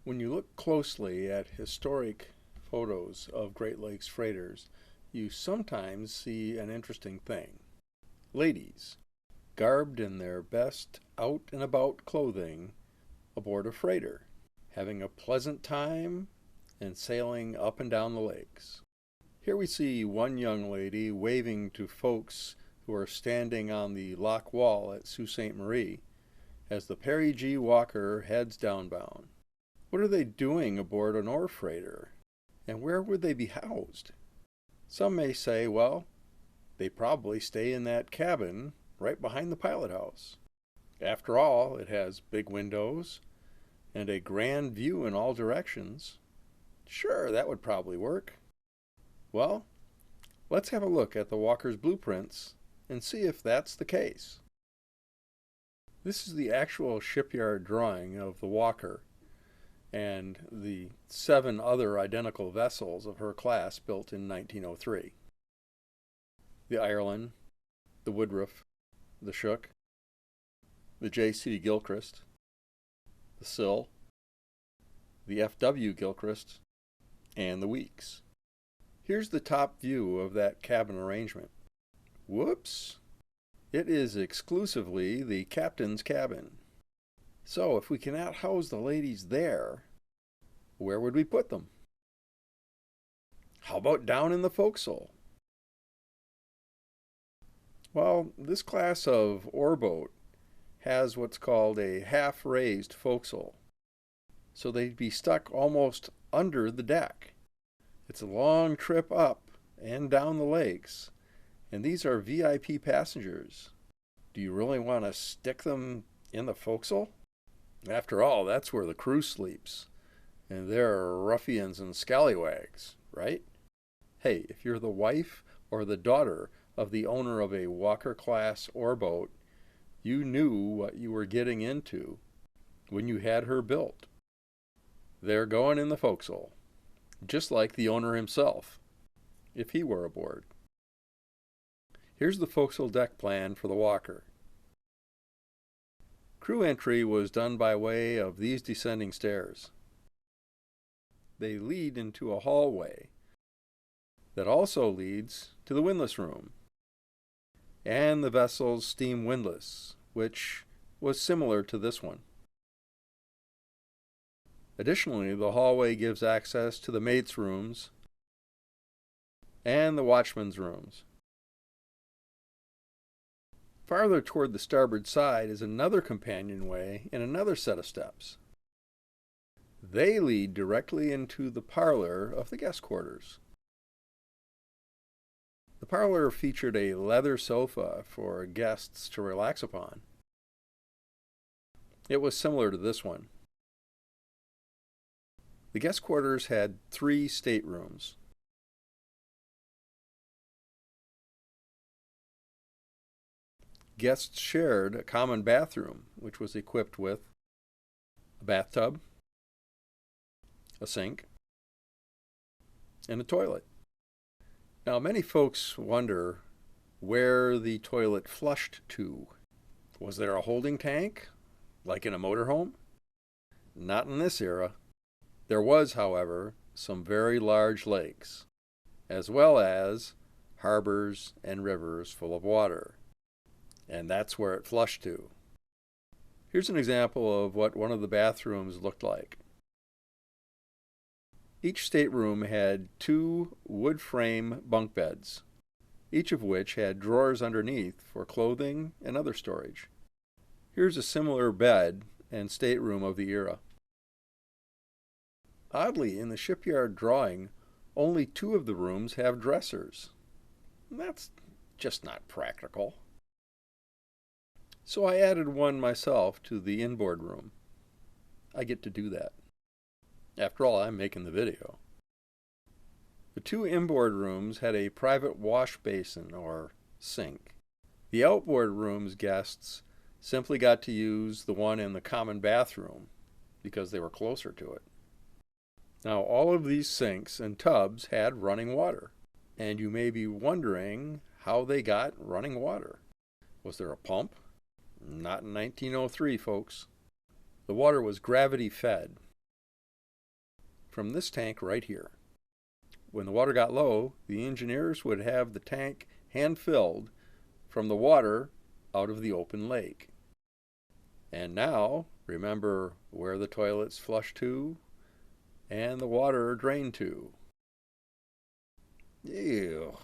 When you look closely at historic photos of Great Lakes freighters, you sometimes see an interesting thing. Ladies, garbed in their best out and about clothing aboard a freighter, having a pleasant time and sailing up and down the lakes. Here we see one young lady waving to folks who are standing on the lock wall at Sault Ste. Marie as the Perry G. Walker heads downbound. What are they doing aboard an ore freighter? And where would they be housed? Some may say, well, they probably stay in that cabin right behind the pilot house. After all, it has big windows and a grand view in all directions. Sure, that would probably work. Well, let's have a look at the Walker's blueprints and see if that's the case. This is the actual shipyard drawing of the Walker and the 7 other identical vessels of her class built in 1903. The Ireland, the Woodruff, the Shook, the J.C. Gilchrist, the Sill, the F.W. Gilchrist, and the Weeks. Here's the top view of that cabin arrangement. Whoops! It is exclusively the captain's cabin. So if we cannot house the ladies there, where would we put them? How about down in the forecastle? Well, this class of oreboat has what's called a half-raised forecastle, so they'd be stuck almost under the deck. It's a long trip up and down the lakes, and these are VIP passengers. Do you really want to stick them in the forecastle? After all, that's where the crew sleeps, and they're ruffians and scallywags, right? Hey, if you're the wife or the daughter of the owner of a Walker-class oreboat, you knew what you were getting into when you had her built. They're going in the forecastle, just like the owner himself, if he were aboard. Here's the forecastle deck plan for the Walker. Crew entry was done by way of these descending stairs. They lead into a hallway that also leads to the windlass room and the vessel's steam windlass, which was similar to this one. Additionally, the hallway gives access to the mates' rooms and the watchmen's rooms. Farther toward the starboard side is another companionway and another set of steps. They lead directly into the parlor of the guest quarters. The parlor featured a leather sofa for guests to relax upon. It was similar to this one. The guest quarters had 3 staterooms. Guests shared a common bathroom, which was equipped with a bathtub, a sink, and a toilet. Now, many folks wonder where the toilet flushed to. Was there a holding tank, like in a motorhome? Not in this era. There was, however, some very large lakes, as well as harbors and rivers full of water. And that's where it flushed to. Here's an example of what one of the bathrooms looked like. Each stateroom had 2 wood frame bunk beds, each of which had drawers underneath for clothing and other storage. Here's a similar bed and stateroom of the era. Oddly, in the shipyard drawing, only 2 of the rooms have dressers. That's just not practical. So I added one myself to the inboard room. I get to do that. After all, I'm making the video. The 2 inboard rooms had a private wash basin or sink. The outboard room's guests simply got to use the one in the common bathroom because they were closer to it. Now, all of these sinks and tubs had running water, and you may be wondering how they got running water. Was there a pump? Not in 1903, folks. The water was gravity fed. from this tank right here. When the water got low, the engineers would have the tank hand-filled from the water out of the open lake. And now, remember where the toilets flush to and the water drain to. Ew.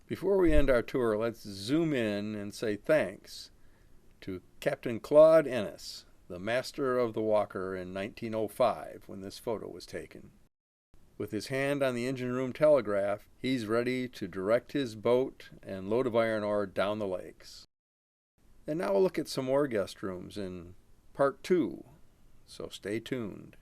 Before we end our tour, let's zoom in and say thanks to Captain Claude Ennis, the master of the Walker in 1905 when this photo was taken. With his hand on the engine room telegraph, he's ready to direct his boat and load of iron ore down the lakes. And now we'll look at some more guest rooms in part 2, so stay tuned.